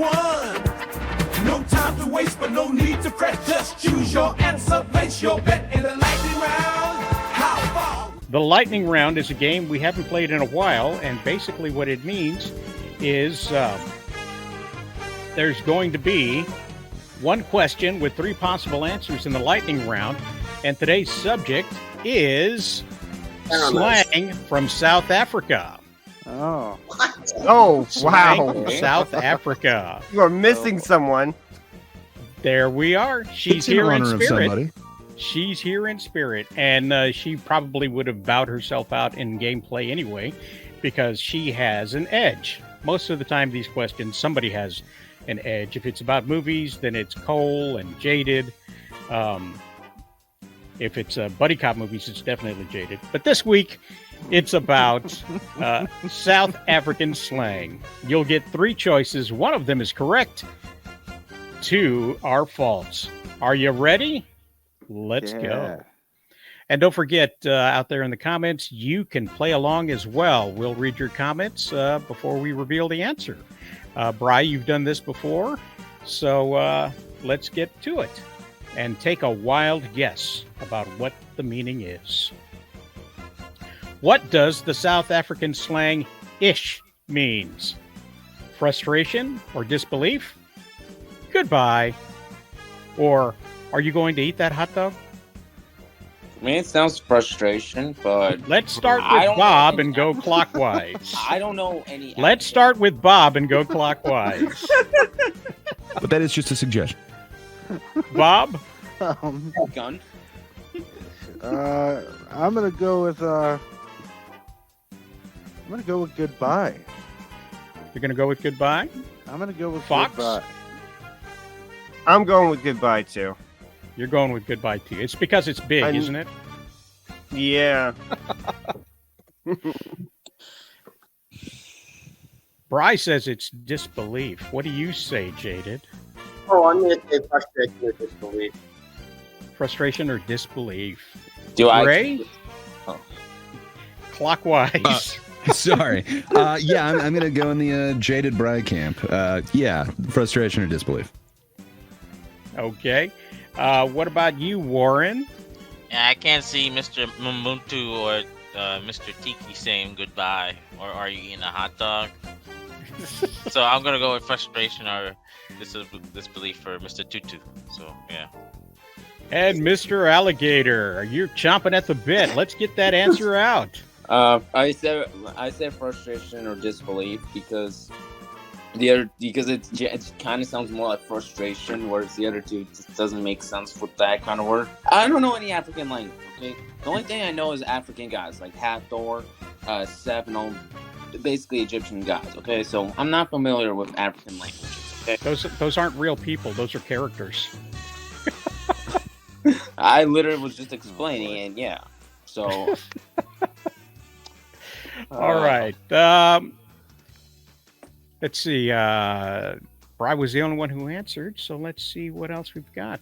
one. No time to waste, but no need to fret. Just choose your answer, place your bet in the lightning round. How far? The lightning round is a game we haven't played in a while, and basically what it means is there's going to be one question with three possible answers in the lightning round, and today's subject is slang from South Africa. Oh. Oh, Slang wow. from South Africa. You are missing someone. There we are. She's It's in here in honor of spirit. somebody. She's here in spirit, and she probably would have bowed herself out in gameplay anyway, because she has an edge. Most of the time, these questions, somebody has an edge. If it's about movies, then it's Cole and Jaded. If it's buddy cop movies, it's definitely Jaded. But this week, it's about South African slang. You'll get three choices. One of them is correct. Two are false. Are you ready? Let's go. And don't forget, out there in the comments, you can play along as well. We'll read your comments before we reveal the answer. Bri, you've done this before, so let's get to it and take a wild guess about what the meaning is. What does the South African slang ish means? Frustration or disbelief? Goodbye. Or are you going to eat that hot dog? I mean, it sounds frustration, but Let's start I with don't Bob know. and go clockwise. I don't know any. Let's start with Bob and go clockwise. But that is just a suggestion. Bob? gun. I'm gonna go with goodbye. You're going to go with goodbye? I'm gonna go with Fox? goodbye. I'm going with goodbye, too. You're going with goodbye too. It's because it's big, isn't it? Yeah. Bri says it's disbelief. What do you say, Jaded? Oh, I'm going to say frustration or disbelief. Frustration or disbelief? Do Ray? Oh. Clockwise. Sorry. Yeah, I'm going to go in the jaded bride camp. Yeah, frustration or disbelief. Okay. What about you, Warren? Yeah, I can't see Mr. Mmuntu or Mr. Tiki saying goodbye. Or are you eating a hot dog? So I'm gonna go with frustration or disbelief for Mr. Tutu. So yeah. And Mr. Alligator, you're chomping at the bit. Let's get that answer out. I said frustration or disbelief because it kind of sounds more like frustration, whereas the other two just doesn't make sense with that kind of word. I don't know any African language. Okay, the only thing I know is African guys like Hathor, Sevenol, basically Egyptian guys. Okay, so I'm not familiar with African languages. Okay, Those aren't real people. Those are characters. I literally was just explaining, and yeah, so. All right. Let's see. Bri was the only one who answered, so let's see what else we've got.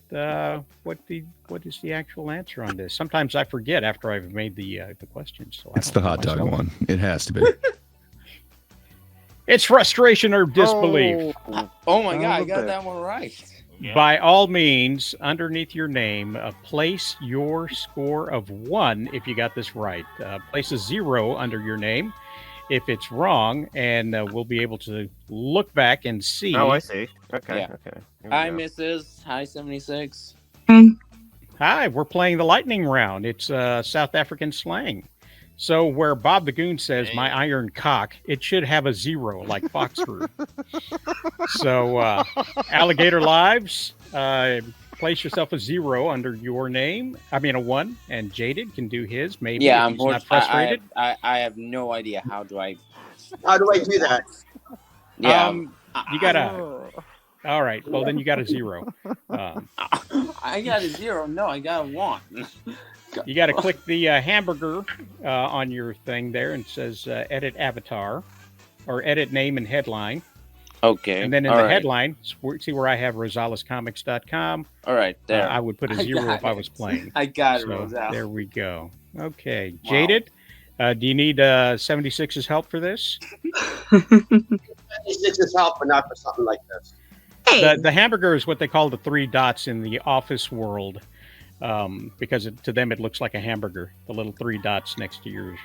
What is the actual answer on this? Sometimes I forget after I've made the questions. So It's the hot dog one. It has to be. It's frustration or disbelief. Oh my god, I got that one right. Yeah. By all means, underneath your name, place your score of 1 if you got this right. Place a 0 under your name if it's wrong, and we'll be able to look back and see. Oh, I see. Okay, Yeah. okay. Here we Hi, go. Mrs. Hi, 76. Hi, we're playing the lightning round. It's South African slang. So where Bob the Goon says, Hey. my iron cock, it should have a 0 like Fox Group. So Alligator Lives, place yourself a 0 under your name. I mean a 1, and Jaded can do his. Maybe Yeah, if he's not frustrated. I have no idea how do I. How do I do that? Yeah, You gotta. All right. Well, then you got a 0. I got a 0. No, I got a 1. You got to click the hamburger on your thing there, and it says edit avatar or edit name and headline. Okay. And then in all the right. headline, see where I have rosaliscomics.com. All right, there. I would put a I 0 got if I it. was playing. I got it, So Rosal. there we go. Okay. Wow. Jaded, do you need 76's help for this? statistics help, but not for something like this. The hamburger is what they call the 3 dots in the office world, because to them it looks like a hamburger. The little 3 dots next to your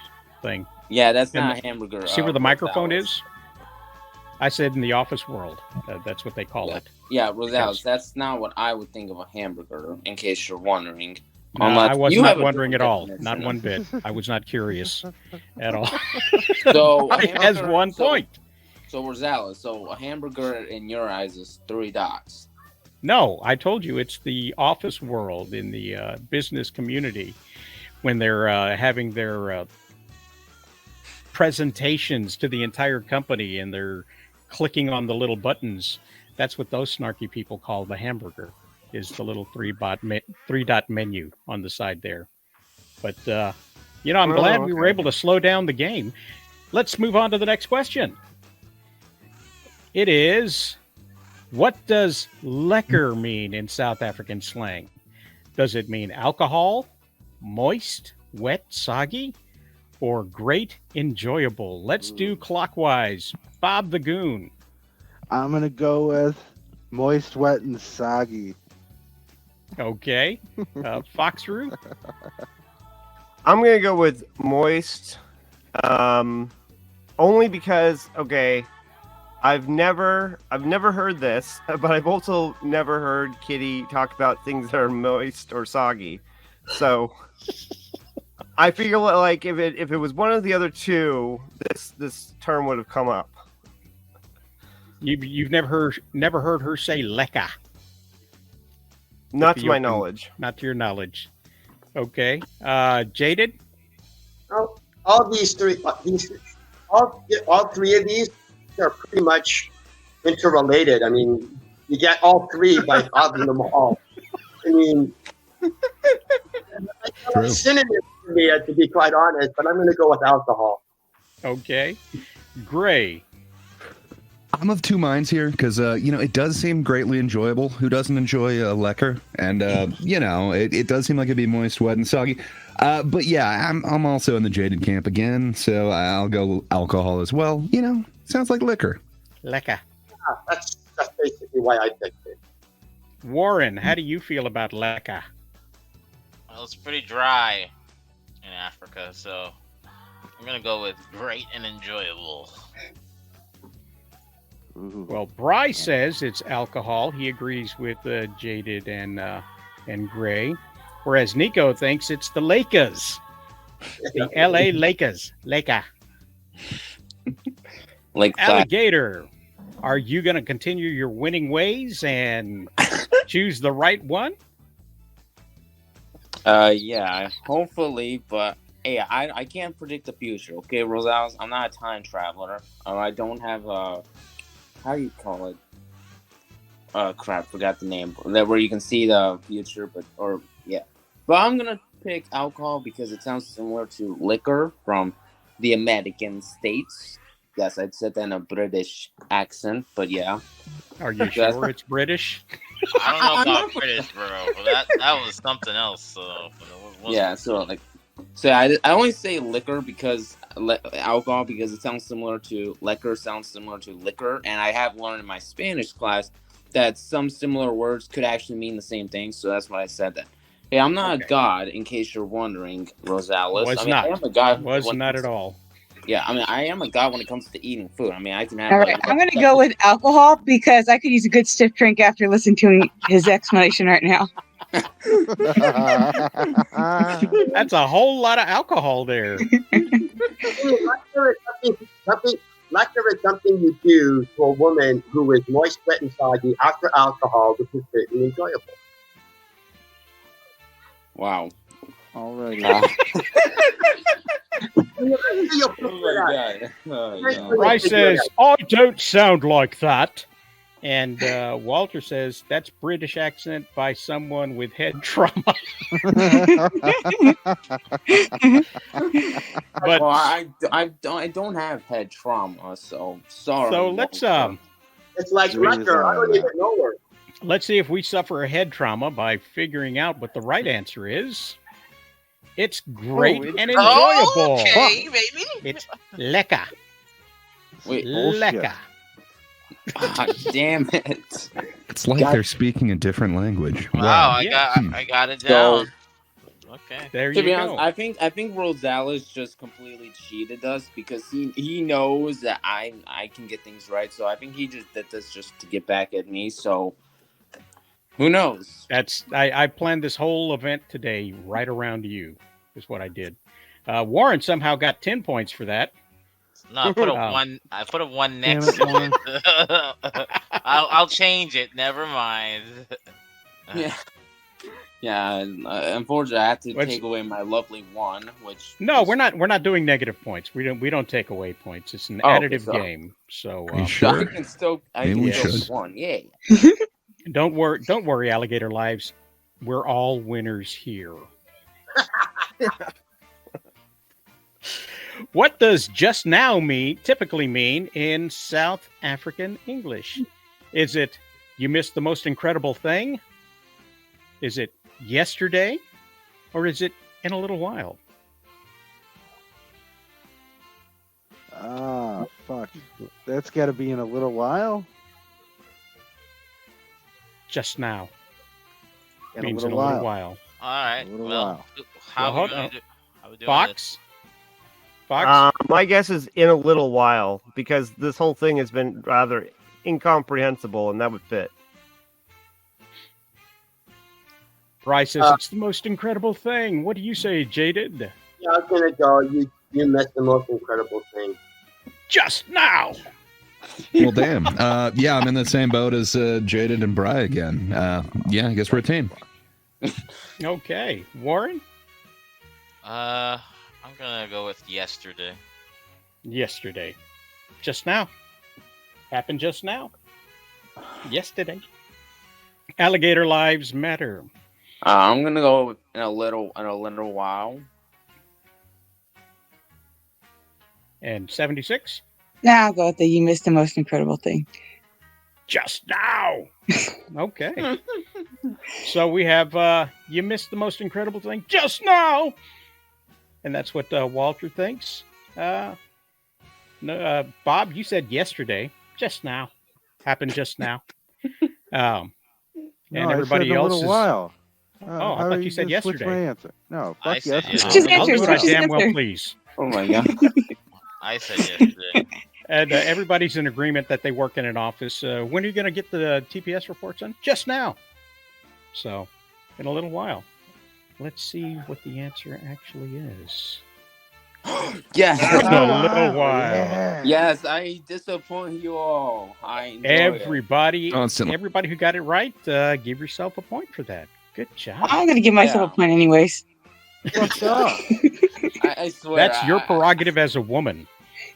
thing. Yeah, that's And not a hamburger. See where the microphone Rosales. is? I said in the office world. That's what they call it. Yeah, Rosales, that's not what I would think of a hamburger, in case you're wondering. No, Unless I was you not have a wondering at different all. definition. Not one bit. I was not curious at all. So, a It has hamburger- 1 so- point. So, Rosales, so a hamburger in your eyes is 3 dots. No, I told you it's the office world in the business community when they're having their presentations to the entire company and they're clicking on the little buttons. That's what those snarky people call the hamburger, is the little 3-dot menu on the side there. But, I'm glad we were able to slow down the game. Let's move on to the next question. It is, what does lekker mean in South African slang? Does it mean alcohol, moist, wet, soggy, or great, enjoyable? Let's do clockwise. Bob the Goon. I'm gonna go with moist, wet, and soggy. Okay. Foxroo? I'm gonna go with moist, only because I've never heard this, but I've also never heard Kitty talk about things that are moist or soggy. So I feel like if it was one of the other two, this term would have come up. You've never heard her say lekker. Not to my knowledge. Not to your knowledge. Okay. Jaded? All these three, all 3 of these are pretty much interrelated. I mean, you get all 3 by having them all. I mean, True. synonym for me, to be quite honest, but I'm going to go with alcohol. Okay. Gray. I'm of 2 minds here because, it does seem greatly enjoyable. Who doesn't enjoy a lekker? And, it does seem like it'd be moist, wet, and soggy. But yeah, I'm also in the jaded camp again, so I'll go alcohol as well. Sounds like liquor. Lekker. Yeah, that's basically why I picked it. Warren, how do you feel about lekker? Well, it's pretty dry in Africa, so I'm gonna go with great and enjoyable. Ooh. Well, Bry says it's alcohol. He agrees with Jaded and Gray, whereas Nico thinks it's the Lakers, the L.A. Lakers. Laker. Like Alligator, are you going to continue your winning ways and choose the right one? Yeah, hopefully, but hey, I can't predict the future. Okay, Rosales, I'm not a time traveler. I don't have how do you call it? Crap, forgot the name. That where you can see the future, but I'm gonna pick alcohol because it sounds similar to liquor from the American states. Yes, I'd said that in a British accent, but yeah. Are you sure it's British? I don't know about British, bro. But that was something else. So Yeah, so I only say liquor because alcohol because it sounds similar to liquor, sounds similar to liquor, and I have learned in my Spanish class that some similar words could actually mean the same thing. So that's why I said that. Hey, I'm not a god, in case you're wondering, Rosales. Was I mean, not. I am a god. Was not at all. Yeah, I mean, I am a god when it comes to eating food. I mean, I can have. All right, I'm going to go with alcohol because I could use a good stiff drink after listening to his explanation right now. That's a whole lot of alcohol there. Liquor is something you do to a woman who is moist, wet, and soggy after alcohol, which is certainly enjoyable. Wow. Alrighty. Bryce says, I don't sound like that. And Walter says, that's British accent by someone with head trauma. But Well, I don't have head trauma, so sorry. so let's It's like liquor. I don't even know her. let's see if we suffer a head trauma by figuring out what the right answer is. It's great and enjoyable. Okay, baby. It's lekker. Wait, Bullshit. Lekker. Ah, damn it. It's like God. they're speaking a different language. Wow, I Yeah. got it So, down. Okay. There to you be honest, go. I think Rosales just completely cheated us because he knows that I can get things right. So I think he just did this just to get back at me. So who knows? I planned this whole event today right around you. Is what I did. Warren somehow got 10 points for that. No, I put a Oh. one. I put a one Damn next it, to Warren. it. I'll change it. Never mind. Yeah. Yeah, unfortunately, I have to What's- take away my lovely one, which No, is- we're not doing negative points. We don't take away points. It's an Oh, okay, additive so- game. So Are you I sure? can still Maybe can we still should. one. Yeah. don't worry, alligator lives. We're all winners here. What does just now typically mean in South African English? Is it you missed the most incredible thing? Is it yesterday? Or is it in a little while? Ah, fuck. That's got to be in a little while. Just now. In Means a in a little little while. while. All right. A little Well, while. how Well, we hold on. doing? How we doing? Fox? Fox? My guess is in a little while because this whole thing has been rather incomprehensible, and that would fit. Bryce says it's the most incredible thing. What do you say, Jaded? Yeah, I was gonna go. You missed the most incredible thing. Just now. Well, damn. Yeah, I'm in the same boat as Jaded and Bry again. Yeah, I guess we're a team. Okay. Warren? I'm gonna go with yesterday. Yesterday. Just now. Happened just now. Yesterday. Alligator lives matter. I'm gonna go in a little while. And 76? Now I'll go with the you missed the most incredible thing. Just now. Okay. So we have you missed the most incredible thing just now. And that's what Walter thinks. No, Bob, you said yesterday. Just now. Happened just now. No, And everybody I said in a else little is. while. I how thought are you said gonna switch yesterday. my answer? No, I fuck said yesterday. yesterday. Just I'll answer, do what I just damn well answer. please. Oh my god. I said yesterday. And everybody's in agreement that they work in an office. When are you going to get the TPS reports on? Just now. So, in a little while. Let's see what the answer actually is. Yes. In a little while. Yeah. Yes, I disappoint you all. I enjoy it. Everybody who got it right, give yourself a point for that. Good job. I'm gonna give myself Yeah. a point anyways. What's up? I swear. That's your prerogative as a woman.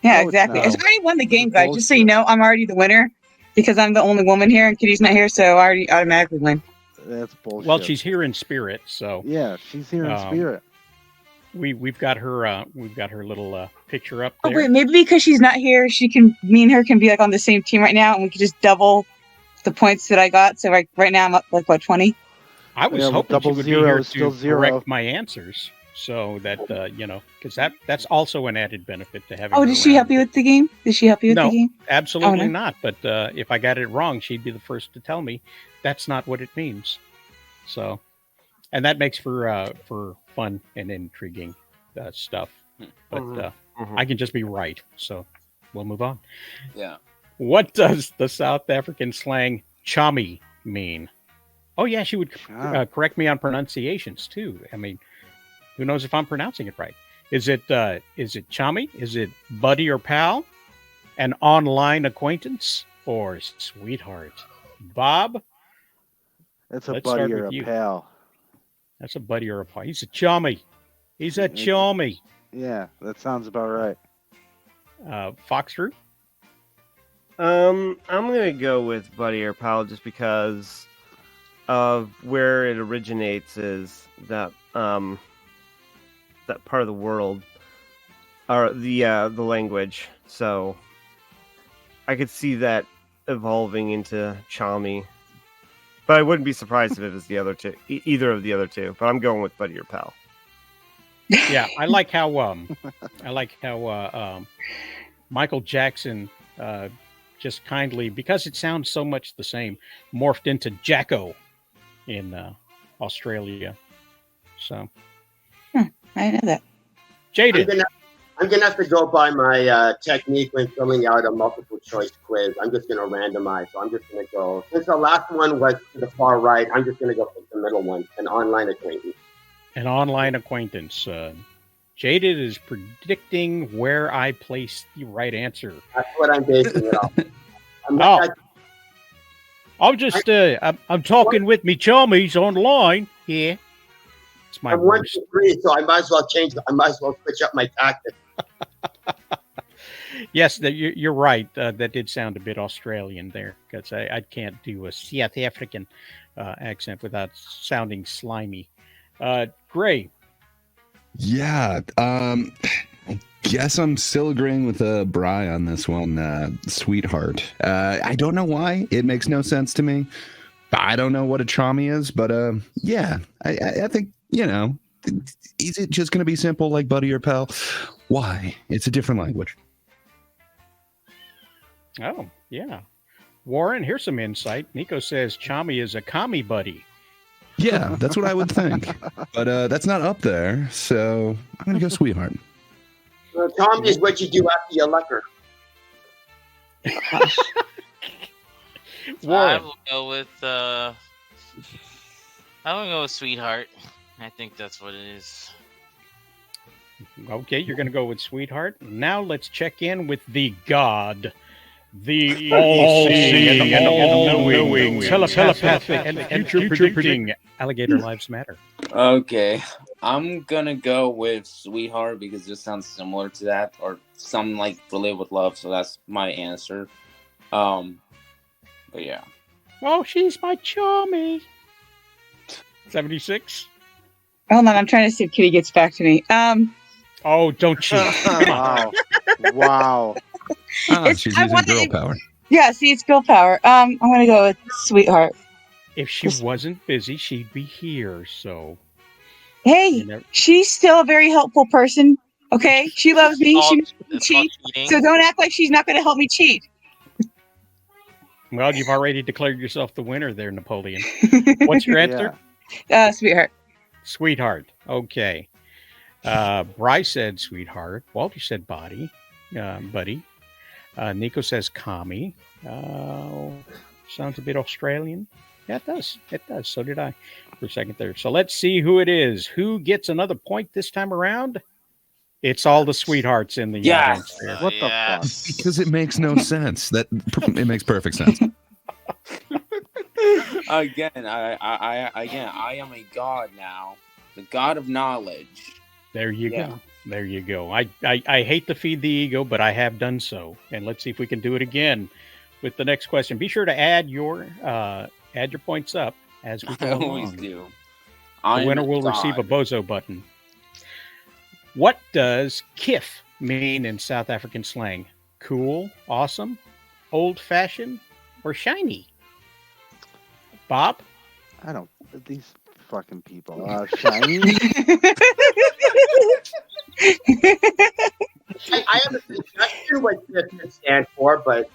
Yeah, No, it's exactly. not. I already won the game, guys. Just so Bullshit. you know, I'm already the winner because I'm the only woman here and Kitty's not here, so I already automatically win. That's bullshit. Well, she's here in spirit, so Yeah, she's here in spirit. we've got her little picture up Oh there. wait, maybe because she's not here, me and her can be like on the same team right now, and we could just double the points that I got. So right now I'm up like what 20. I was Yeah, well, hoping she double would zero be here is still to zero. correct my answers, so that because that's also an added benefit to having. Oh, her did she around. help you with the game? Did she help you with No. the game? Absolutely Oh, no? not. But if I got it wrong, she'd be the first to tell me that's not what it means. So, and that makes for fun and intriguing stuff. But I can just be right. So we'll move on. Yeah. What does the South African slang "chummy" mean? Oh yeah, she would correct me on pronunciations too. I mean, who knows if I'm pronouncing it right? Is it chummy? Is it buddy or pal? An online acquaintance or sweetheart? Bob? That's a let's buddy start or with a you. pal. That's a buddy or a pal. He's a chummy. He's a chummy. Yeah, that sounds about right. Fox Drew? I'm gonna go with buddy or pal just because of where it originates is that that part of the world or the language. So I could see that evolving into chummy. But I wouldn't be surprised if it was the other two, either of the other two. But I'm going with buddy or pal. Yeah, I like how Michael Jackson just kindly, because it sounds so much the same, morphed into Jacko in Australia. So, I didn't know that. Jaded. I'm gonna have to go by my technique when filling out a multiple choice quiz. I'm just gonna randomize. So I'm just gonna go. Since the last one was to the far right, I'm just gonna go pick the middle one, an online acquaintance. An online acquaintance. Jaded is predicting where I place the right answer. That's what I'm basing it off. I'm talking with me chummies online here. It's my I'm 1, 2, 3, so I might as well switch up my tactics. Yes, you're right. That did sound a bit Australian there, because I can't do a South African accent without sounding slimy. Gray. Yeah. I guess I'm still agreeing with Bri on this one. Sweetheart. I don't know why. It makes no sense to me. I don't know what a chommy is, but yeah, I think, is it just going to be simple like buddy or pal? Why? It's a different language. Oh, yeah. Warren, here's some insight. Nico says chommy is a commie buddy. Yeah, that's what I would think. But that's not up there, so I'm going to go sweetheart. Tommy is what you do after you liquor. I will go with sweetheart. I think that's what it is. Okay, you're going to go with sweetheart. Now let's check in with the God, the all-seeing and all-knowing, telepathic, and future-predicting Alligator Lives Matter. Okay, I'm gonna go with sweetheart because it just sounds similar to that, or something like related with love. So that's my answer. But yeah. Oh, she's my chummy. 76. Hold on, I'm trying to see if Kitty gets back to me. Oh, don't cheat. Wow. She's using girl power. Yeah, see, it's girl power. I'm gonna go with sweetheart. If she wasn't busy, she'd be here. So, hey, she's still a very helpful person. Okay, she loves me. She cheat. So don't act like she's not going to help me cheat. Well, you've already declared yourself the winner there, Napoleon. What's your answer? Sweetheart. Sweetheart. Okay. Bryce said sweetheart. Walter said buddy. Nico says commie. Sounds a bit Australian. Yeah, it does. It does. So did I for a second there. So let's see who it is. Who gets another point this time around? It's all the sweethearts in the audience there. What the fuck? Because it makes no sense. It makes perfect sense. Again, I am a god now, the god of knowledge. There you go. There you go. I hate to feed the ego, but I have done so. And let's see if we can do it again with the next question. Be sure to add your points up as we go I along. always do. The winner will receive a bozo button. What does kiff mean in South African slang? Cool, awesome, old-fashioned, or shiny? Bob? I don't. These fucking people. Shiny? I have a suggestion what this could stand for, but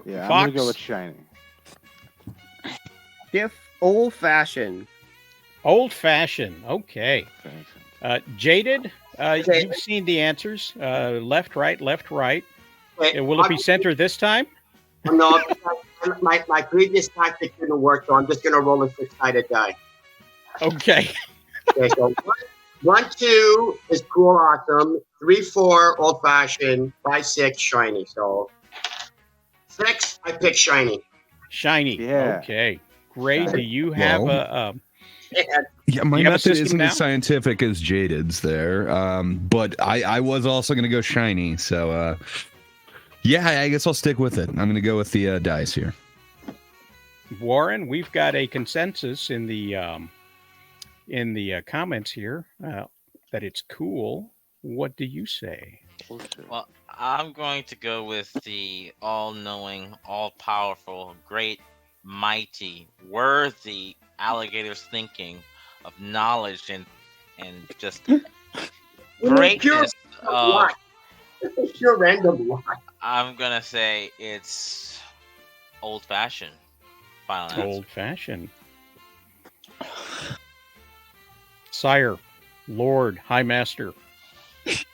Yeah, Fox? I'm gonna go with shiny. If old-fashioned. Old-fashioned, okay. Jaded, Okay. you've seen the answers. Left, right, left, right. wait, Will it be center this time? No, my previous tactic didn't work, so I'm just going to roll a 6-sided die. Okay. Okay, so 1, 2 is cool, awesome. 3, 4, old fashioned. 5, 6, shiny. So 6, I pick shiny. Shiny. Yeah. Okay. Great. Do you have a... Yeah, my You have a method system isn't now? as scientific as Jaded's there, but I was also going to go shiny. So, yeah, I guess I'll stick with it. I'm going to go with the dice here. Warren, we've got a consensus in the comments here that it's cool. What do you say? Well, I'm going to go with the all-knowing, all-powerful, great, mighty, worthy alligators thinking of knowledge and just greatness. What? It's pure random luck. I'm gonna say it's old fashioned. Final answer. Old fashioned. Sire, Lord, High Master,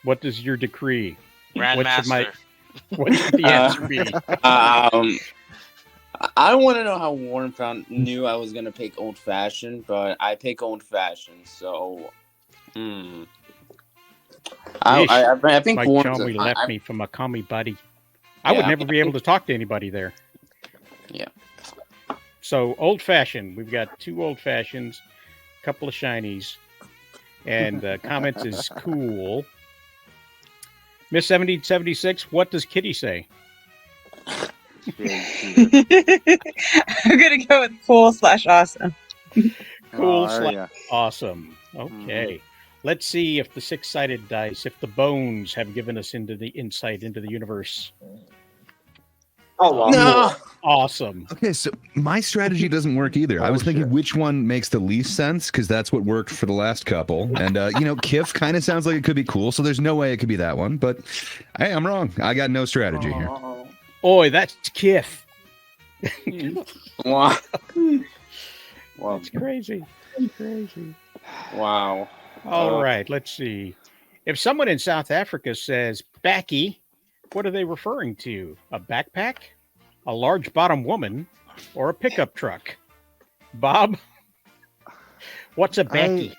what does your decree? Grandmaster. What should the answer be? I want to know how Warren knew I was gonna pick old fashioned, but I pick old fashioned. So, I think My Warren's chummy left me for my commie buddy. I Yeah, would never be able to talk to anybody there. Yeah. So old fashioned. We've got 2 old fashions, a couple of shinies, and comments is cool. Miss 1776, what does Kitty say? I'm gonna go with cool/awesome. Cool Oh, slash yeah. awesome. Okay. Let's see if the 6-sided dice, if the bones have given us into the insight into the universe. Oh, well. No. Awesome. Okay, so my strategy doesn't work either. I was thinking which one makes the least sense because that's what worked for the last couple. And, Kif kind of sounds like it could be cool, so there's no way it could be that one. But hey, I'm wrong. I got no strategy here. Oi, that's Kif. Wow. Wow. That's crazy. That's crazy. Wow. All right, let's see. If someone in South Africa says "backy," what are they referring to? A backpack, a large bottom woman, or a pickup truck? Bob, what's a backy?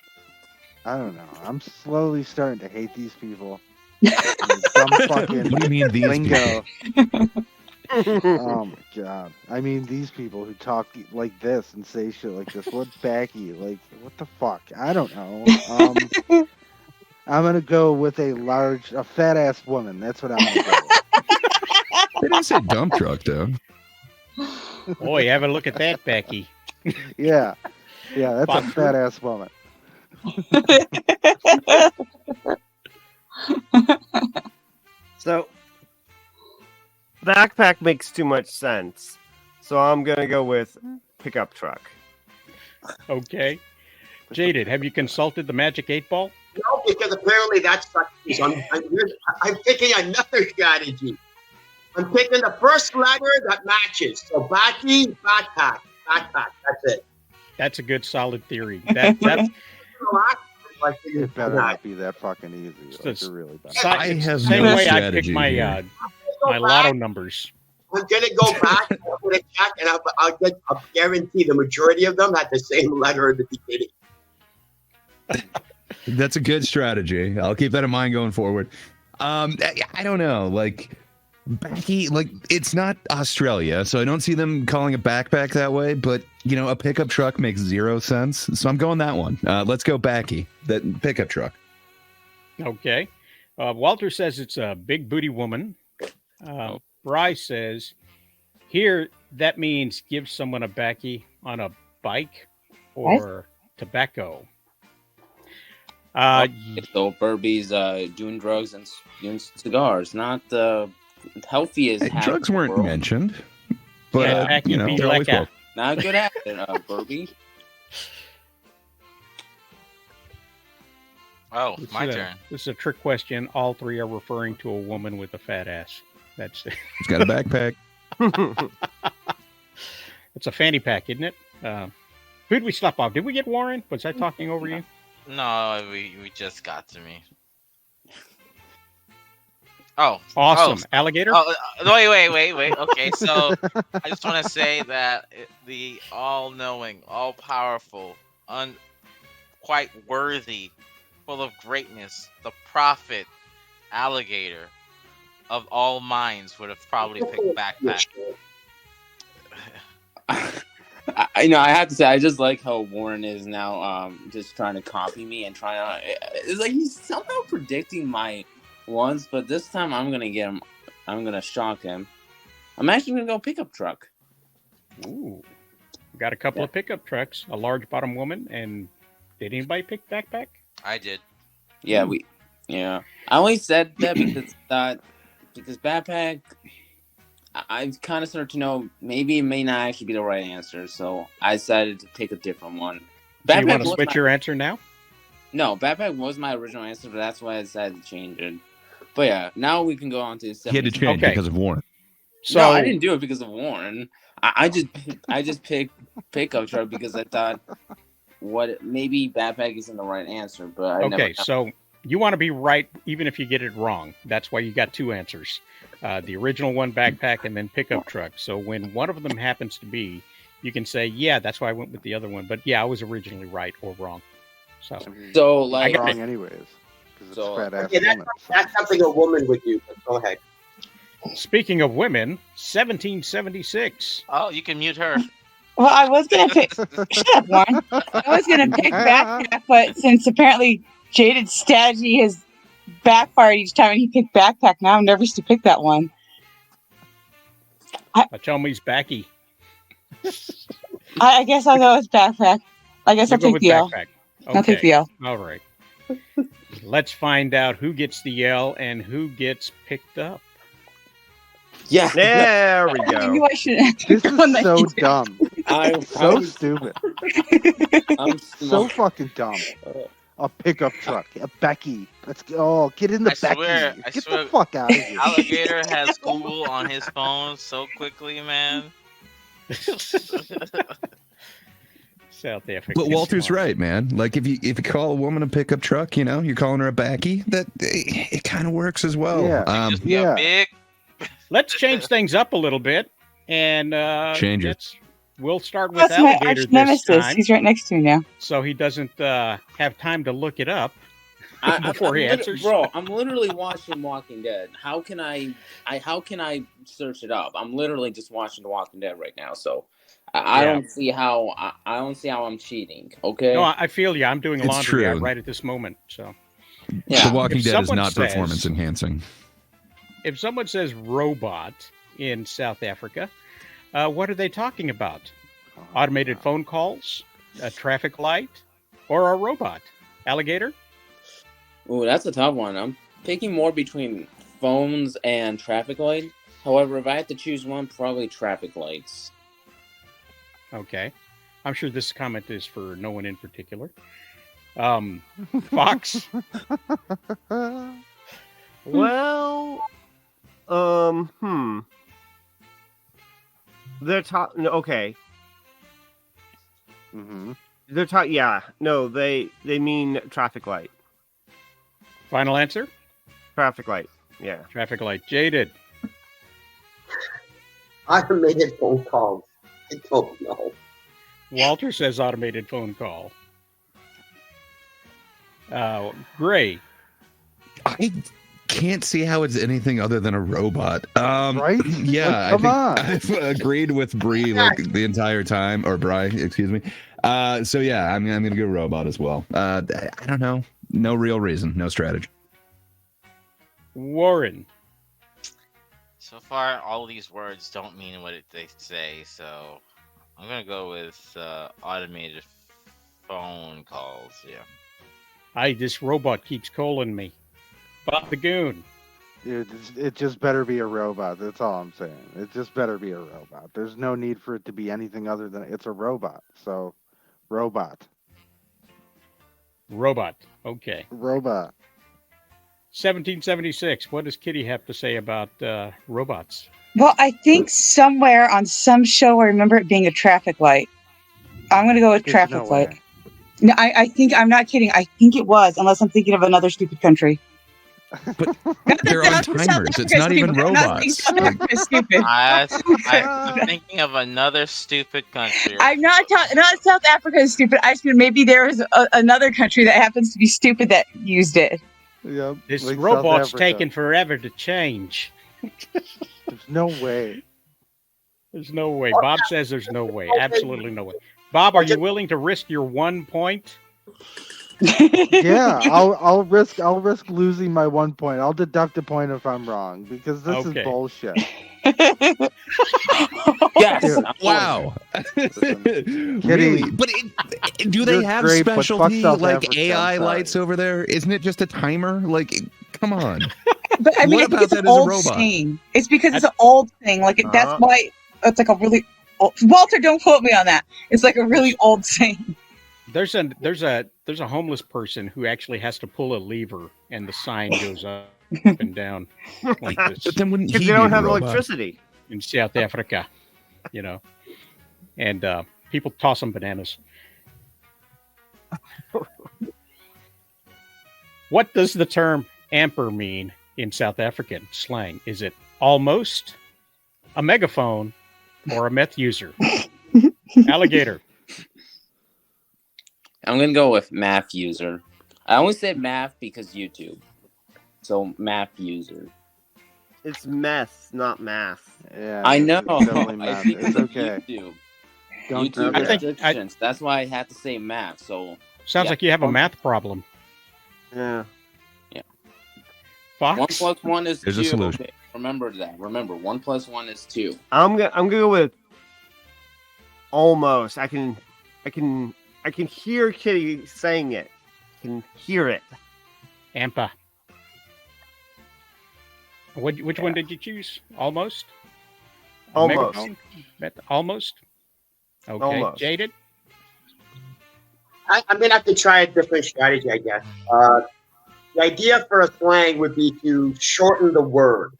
I don't know. I'm slowly starting to hate these people. Dumb fucking What do you mean these lingo. Oh my god. I mean these people who talk like this and say shit like this. What backy? Like what the fuck? I don't know. I'm gonna go with a fat ass woman. That's what I'm gonna go with. They didn't say dump truck, though. Boy, have a look at that, Becky. Yeah. Yeah, that's Bob a fat ass woman. So, backpack makes too much sense. So I'm gonna go with pickup truck. Okay. Jaded, have you consulted the Magic 8 Ball? No, because apparently that's I'm picking another strategy. I'm picking the first letter that matches. So backy, backpack. That's it. That's a good, solid theory. That's It better not be that fucking easy. Like, It's you're really bad. I have same no way I pick strategy my here. my lotto numbers. I'm gonna go back. I'm gonna check, and I'll guarantee the majority of them had the same letter in the beginning. That's a good strategy. I'll keep that in mind going forward. I don't know. Like, backy, like, it's not Australia, so I don't see them calling a backpack that way, but, a pickup truck makes 0 sense. So I'm going that one. Let's go backy, that pickup truck. Okay. Walter says it's a big booty woman. Bryce says, here, that means give someone a backy on a bike or tobacco. So Burby's doing drugs and doing cigars, not healthy as half Drugs the weren't world. mentioned, but, Yeah, backy be they're always like welcome. Not good at it, Burby. Oh, my This is turn. This is a trick question. All 3 are referring to a woman with a fat ass. That's it. He's got a backpack. It's a fanny pack, isn't it? Who'd we stop off? Did we get Warren? Was I talking over you? No, we just got to me. Oh, Awesome. Alligator? Oh, wait. Okay, so I just want to say that the all-knowing, all-powerful, quite worthy, full of greatness, the prophet alligator of all minds would have probably picked backpack. I have to say, I just like how Warren is now just trying to copy me and trying to. It's like he's somehow predicting my ones, but this time I'm gonna get him. I'm gonna shock him. I'm actually gonna go pickup truck. Ooh. Got a couple of pickup trucks, a large bottom woman, and did anybody pick backpack? I did. Yeah, I only said that because backpack. I kind of started to know maybe it may not actually be the right answer, so I decided to pick a different one. Do you want to switch your answer now? No, backpack was my original answer, but that's why I decided to change it. But yeah, now we can go on to He had to 70s. change Okay. because of Warren. So No, I didn't do it because of Warren. I just picked pickup truck because I thought maybe backpack isn't the right answer, but I never. okay, so you want to be right even if you get it wrong. That's why you got two answers. The original one, backpack, and then pickup truck. So when one of them happens to be, you can say, yeah, that's why I went with the other one. But yeah, I was originally right or wrong. So So like wrong anyways. Because it's So- fat ass Okay, woman. that's something a woman would do. But go ahead. speaking of women, 1776. Oh, you can mute her. Well, I was gonna pick. Shut up, Warren. I was gonna pick backpack, but since apparently Jaded strategy has backfired each time he picked backpack, now I'm nervous to pick that one. Tell me he's backy. I guess I'll go with backpack. I guess You I'll go take with the L. backpack. I'll take the L. All right. Let's find out who gets the L and who gets picked up. yeah, There we I knew go. I should have This picked the one is that so you did. dumb. I So was, stupid. I'm So smart. fucking dumb. A pickup truck. A Becky. Let's go. Oh, get in the I Becky. swear- I Get swear- the fuck out of here. Alligator has Google on his phone so quickly, man. South Africa. But Walter's right, man. Like if you call a woman a pickup truck, you know, you're calling her a backy. That it kind of works as well. Yeah. Just be yeah. a big. Let's change things up a little bit and Change it. We'll start with That's my Alligator arch this nemesis. time, He's right next to me now. so he doesn't have time to look it up before he I'm answers. bro, I'm literally watching Walking Dead. How can I search it up? I'm literally just watching The Walking Dead right now, so I Yeah. don't see how I don't see how I'm cheating. Okay. No, I feel you. I'm doing It's laundry true. right at this moment. So yeah. The Walking If Dead is someone not says- performance enhancing. if someone says robot in South Africa, what are they talking about? Automated phone calls, a traffic light, or a robot? Alligator? Ooh, that's a tough one. I'm picking more between phones and traffic light. However, if I had to choose one, probably traffic lights. Okay. I'm sure this comment is for no one in particular. Fox? Well, They're okay. Mm-hmm. They're yeah. No, they mean traffic light. Final answer? Traffic light. Yeah. Traffic light. Jaded. Automated phone calls. I don't know. Walter says automated phone call. Gray. I can't see how it's anything other than a robot. Right? Yeah, Like, come on. I've agreed with Bree like the entire time, or Bri, excuse me. So yeah, I'm gonna go robot as well. I don't know, no real reason, no strategy. Warren. So far, all these words don't mean what they say, so I'm gonna go with automated phone calls. Yeah. This robot keeps calling me. Bob the Goon. Dude, it just better be a robot. That's all I'm saying. It just better be a robot. There's no need for it to be anything other than it's a robot. So, robot. Robot. Okay. Robot. 1776. What does Kitty have to say about robots? Well, I think somewhere on some show I remember it being a traffic light. I'm gonna go with There's traffic no light. way. No, I think I'm not kidding. I think it was, unless I'm thinking of another stupid country. They're on timers. It's not even robots. South Africa's stupid. I'm thinking of another stupid country. I'm not South Africa is stupid. I just mean maybe there was another country that happens to be stupid that used it. Yep. This like South robot's Africa. taking forever to change. There's no way. There's no way. Bob says there's no way. Absolutely no way. Bob, are you willing to risk your 1 point? Yeah, I'll risk losing my 1 point. I'll deduct a point if I'm wrong because this Okay. is bullshit. Yes. Dude, Wow. Really? But do they You're have great, but fuck specialty South like Africa, AI I'm sorry. lights over there? Isn't it just a timer? Like, come on. But I mean, What I think about it's that an as a old robot? saying. It's because it's an old thing. Like that's why it's like a really old, Walter. Don't quote me on that. It's like a really old saying. There's a homeless person who actually has to pull a lever and the sign goes up. up and down like this But then wouldn't Because he they be don't the have robot? electricity. in South Africa, and people toss them bananas. What does the term amper mean in South African slang? Is it almost, a megaphone, or a meth user? Alligator. I'm gonna go with math user. I only said math because YouTube. So math user. It's meth, not math. Yeah, I it's know. definitely I math. think It's okay. YouTube. Don't do YouTube I that. think- restrictions. That's why I had to say math. So Sounds Yeah. like you have a math problem. Yeah. Fox? 1 plus 1 is There's a 2. solution. Okay, remember that. Remember, 1 plus 1 is 2. I'm gonna go with almost. I can hear Kitty saying it. I can hear it. Ampa. Which one did you choose? Almost? A Almost. megaphone? Almost? Okay. Almost. Jaded? I'm gonna have to try a different strategy, I guess. The idea for a slang would be to shorten the word.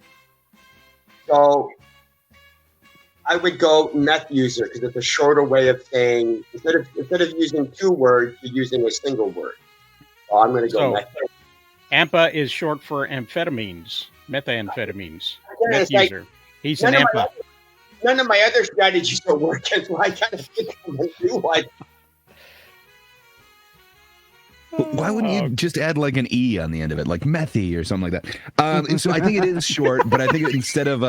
So I would go meth user because it's a shorter way of saying instead of using 2 words, you're using a single word. So I'm gonna go So- meth. AMPA is short for amphetamines, methamphetamines. Yeah, Meth it's like user. He's an none of AMPA. none of my other strategies are working, so I gotta think of a new one. Why wouldn't you just add like an E on the end of it, like methy or something like that? So I think it is short, but I think instead of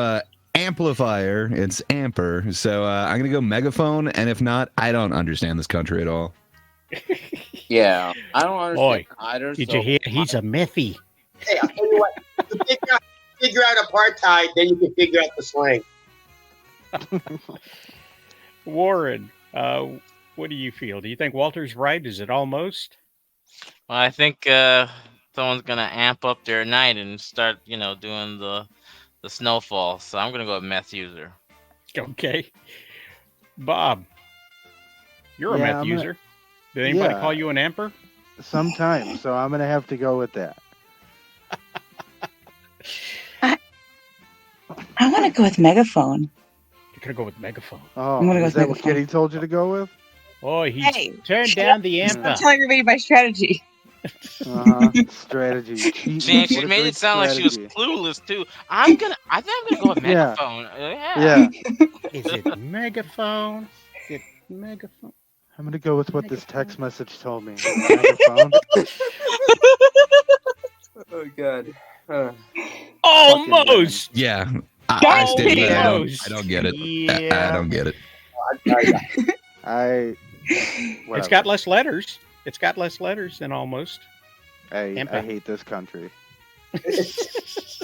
amplifier, it's amper. So I'm going to go megaphone. And if not, I don't understand this country at all. Yeah, I don't understand Boy, either. Did so you hear? He's a methy. Hey, I'll tell you what. To figure out apartheid, then you can figure out the slang. Warren, what do you feel? Do you think Walter's right? Is it almost? Well, I think someone's gonna amp up their night and start, doing the snowfall. So I'm gonna go with meth user. Okay. Bob, you're a Yeah, meth I'm gonna- user. Did anybody Yeah. call you an amper? Sometimes, so I'm gonna have to go with that. I want to go with megaphone. You're gonna go with megaphone. Oh, I'm gonna go is with that what megaphone. Kitty told you to go with? Oh, he's Hey, turned shut down the I'm amper. telling everybody my strategy. Strategy. Cheating. She What a made great it sound like she was strategy. clueless too. I think I'm gonna go with Yeah. megaphone. Yeah, Is it megaphone? Is it megaphone? I'm gonna go with what this text message told me. Megaphone. Oh god. Almost. Yeah. I stand by that. Almost. I don't get it. Yeah. I don't get it. I. It's whatever. got less letters. It's got less letters than almost. I Ampa. hate this country. It's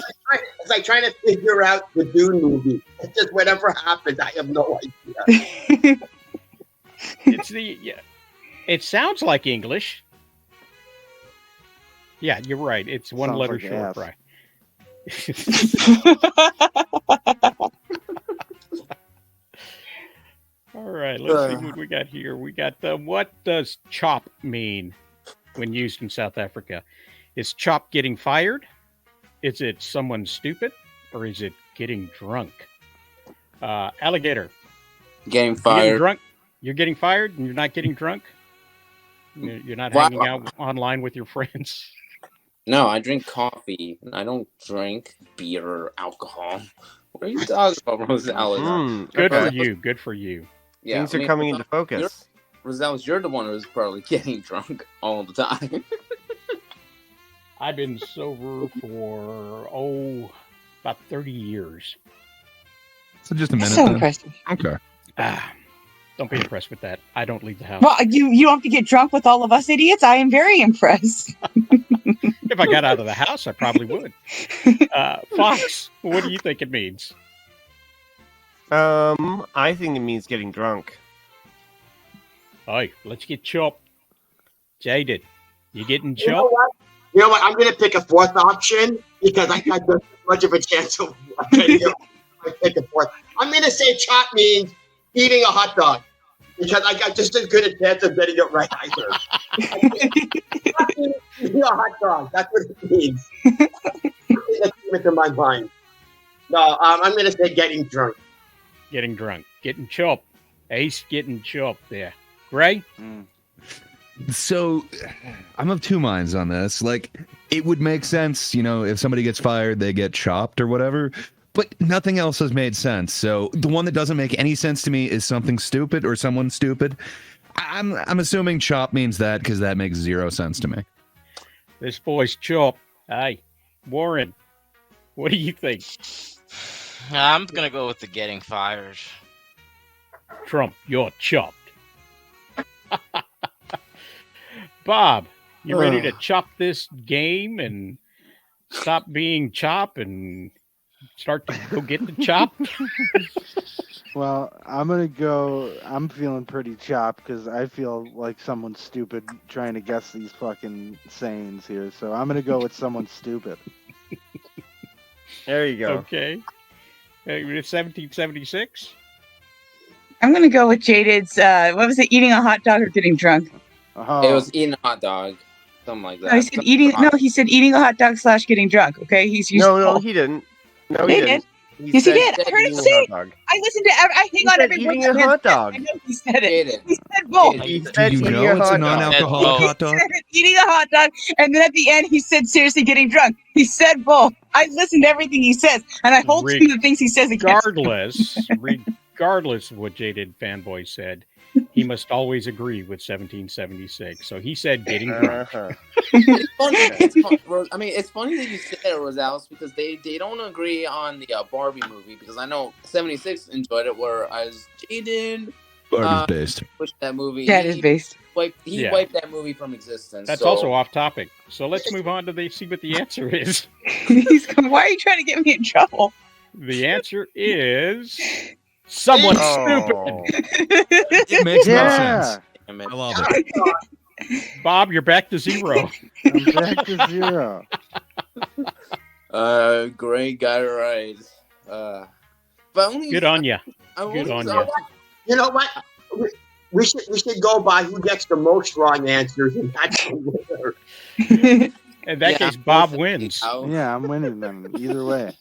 like trying to figure out the Dune movie. It's just whatever happens, I have no idea. It's yeah. It sounds like English. Yeah, you're right. It's one Sounds letter like short, ass. right? All right, let's see what we got here. We got what does chop mean when used in South Africa? Is chop getting fired? Is it someone stupid? Or is it getting drunk? Alligator. Getting You're getting fired. drunk? You're getting fired and you're not getting drunk? You're not Wow. hanging out online with your friends? No, I drink coffee. I don't drink beer or alcohol. What are you talking about, Rosales? Good okay. for you. Good for you. Yeah, Things I are mean, coming into focus. Rosales, you're the one who's probably getting drunk all the time. I've been sober for, about 30 years. So just a minute. That's so then. impressive. Okay. Don't be impressed with that. I don't leave the house. Well, you don't have to get drunk with all of us idiots. I am very impressed. If I got out of the house, I probably would. Fox, what do you think it means? I think it means getting drunk. Hey, let's get chopped. Jaded, you getting You know chopped? what? You know what? I'm going to pick a fourth option because I got just as much of a chance of I pick a fourth. I'm going to say chop means eating a hot dog because I got just as good a chance of getting it right either. Chop means eating a hot dog. That's what it means. that came into my mind. No, I'm going to say getting drunk. Getting drunk. Getting chopped. Ace getting chopped there. Gray? So I'm of two minds on this. Like, it would make sense, if somebody gets fired, they get chopped or whatever. But nothing else has made sense. So the one that doesn't make any sense to me is something stupid or someone stupid. I'm assuming chop means that because that makes zero sense to me. This boy's chopped. Hey, Warren, what do you think? I'm gonna go with the getting fired. Trump, you're chopped. Bob, you ready to chop this game and stop being chop and start to go get the chop? Well, I'm feeling pretty chopped because I feel like someone's stupid trying to guess these fucking sayings here. So I'm going to go with someone stupid. There you go. Okay. 1776? I'm gonna go with Jaded's. What was it? Eating a hot dog or getting drunk? Oh, It was eating a hot dog, something like that. No, he said eating. No, he said eating a hot dog / getting drunk. Okay, he's used. No, both. he didn't. No, He he did. didn't. Yes, he did. said I heard him eating a say. hot dog. I listened to. I hang He on said every word. eating that a man hot said. dog. I know he said it. Jaded. He said both. Jaded. He Do said you eating know it's a hot dog. non-alcoholic Oh. hot dog? Eating a hot dog, and then at the end he said, "Seriously, getting drunk." He said both. I listened to everything he says, and I hold Rick, to the things he says against. Regardless of what Jaded Fanboy said, he must always agree with 1776. So he said getting drunk. Uh-huh. It's funny that you said that, Rosales, because they don't agree on the Barbie movie, because I know 76 enjoyed it, whereas Jaden Barbie's based. pushed that movie. That is based. He Yeah. wiped that movie from existence. That's so. also off topic. So let's move on to see what the answer is. He's going, why are you trying to get me in trouble? The answer is someone Oh. stupid. It makes no yeah. sense. Damn it. I love it. Bob, you're back to zero. I'm back to zero. Gray got it right. But only Good on you. I Good only on saw- you. You know what? We should go by who gets the most wrong answers, and that's the winner. In that Yeah, case, Bob wins. Oh. Yeah, I'm winning them either way.